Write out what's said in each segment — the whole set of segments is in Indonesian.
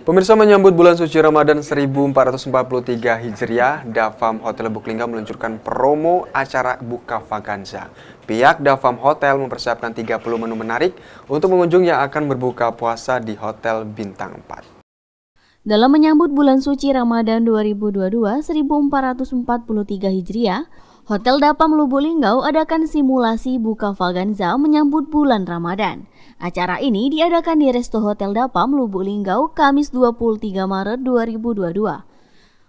Pemirsa, menyambut bulan suci Ramadan 1443 Hijriah, Dafam Hotel Lubuk Linggau meluncurkan promo acara Buka Vaganza. Pihak Dafam Hotel mempersiapkan 30 menu menarik untuk pengunjung yang akan berbuka puasa di Hotel Bintang 4. Dalam menyambut bulan suci Ramadan 2022 1443 Hijriah, Hotel Dafam Lubuk Linggau adakan simulasi Buka Vaganza menyambut bulan Ramadan. Acara ini diadakan di Resto Hotel Dafam Lubuk Linggau Kamis 23 Maret 2022.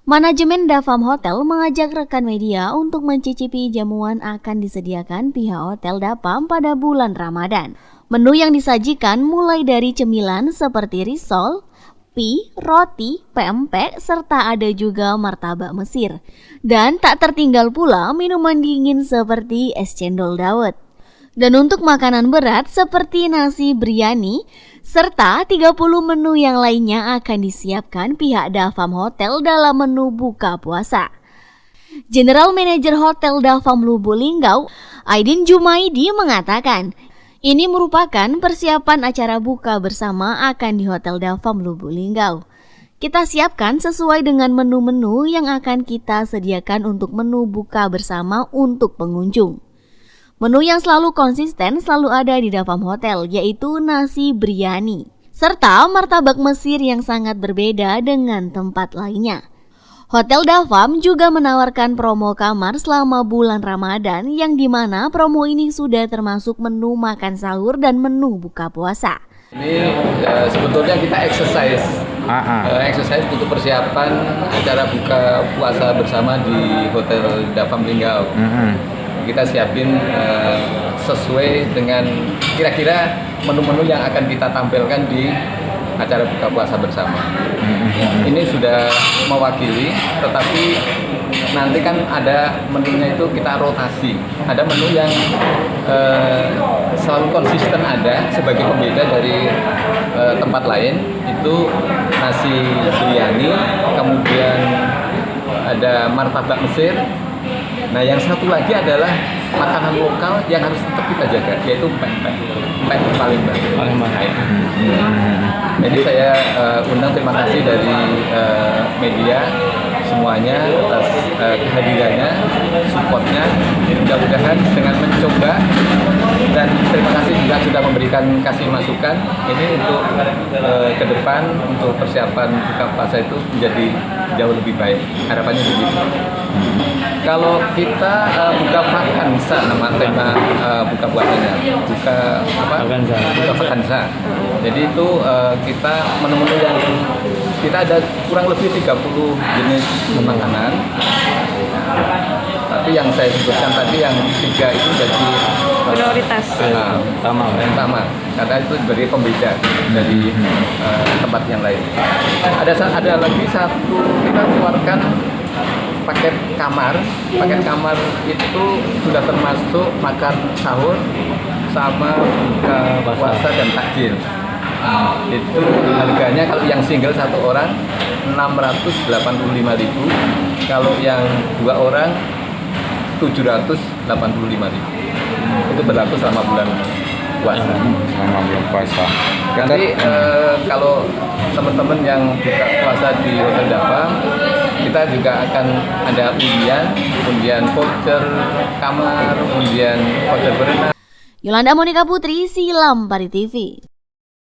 Manajemen Dafam Hotel mengajak rekan media untuk mencicipi jamuan akan disediakan pihak Hotel Dafam pada bulan Ramadan. Menu yang disajikan mulai dari cemilan seperti risol, mie, roti, pempek, serta ada juga martabak Mesir. Dan tak tertinggal pula minuman dingin seperti es cendol dawet. Dan untuk makanan berat seperti nasi biryani, serta 30 menu yang lainnya akan disiapkan pihak Dafam Hotel dalam menu buka puasa. General Manager Hotel Dafam Lubuk Linggau, Aidin Jumaidi mengatakan, ini merupakan persiapan acara buka bersama akan di Hotel Dafam Lubuk Linggau. Kita siapkan sesuai dengan menu-menu yang akan kita sediakan untuk menu buka bersama untuk pengunjung. Menu yang selalu konsisten selalu ada di Dafam Hotel, yaitu nasi biryani, serta martabak Mesir yang sangat berbeda dengan tempat lainnya. Hotel Dafam juga menawarkan promo kamar selama bulan Ramadan, yang dimana promo ini sudah termasuk menu makan sahur dan menu buka puasa. Ini sebetulnya kita exercise untuk persiapan acara buka puasa bersama di Hotel Dafam Linggau. Kita siapin sesuai dengan kira-kira menu-menu yang akan kita tampilkan di acara buka puasa bersama. Ini sudah mewakili, tetapi nanti kan ada menunya itu kita rotasi. Ada menu yang selalu konsisten ada sebagai pembeda dari tempat lain, itu nasi biryani, kemudian ada martabak Mesir. Nah, yang satu lagi adalah makanan lokal yang harus tetap kita jaga, yaitu pempek paling baik. Jadi saya undang, terima kasih dari media semuanya atas kehadirannya, supportnya. Mudah-mudahan dengan mencoba, dan terima kasih juga sudah kasih masukan ini untuk ke depan untuk persiapan buka puasa itu menjadi jauh lebih baik. Harapannya begitu. Kalau kita buka vaganza, nama tema buka puasanya, buka vaganza. Jadi itu kita menu-menu yang kita ada kurang lebih 30 jenis makanan. Tapi yang saya sebutkan tadi yang 3 itu jadi prioritas. Pertama, karena itu sebagai pembeda dari tempat yang lain. Ada lagi satu, kita keluarkan paket kamar. Paket kamar itu sudah termasuk makan sahur sama buka puasa dan takjil. Itu harganya kalau yang single 1 orang 685.000, kalau yang 2 orang 785.000. Itu berlaku selama bulan puasa. Nanti kalau teman-teman yang buka puasa di Hotel Dafam, kita juga akan ada undian voucher kamar, undian voucher berenang. Yolanda Monika Putri, Silam Pari TV.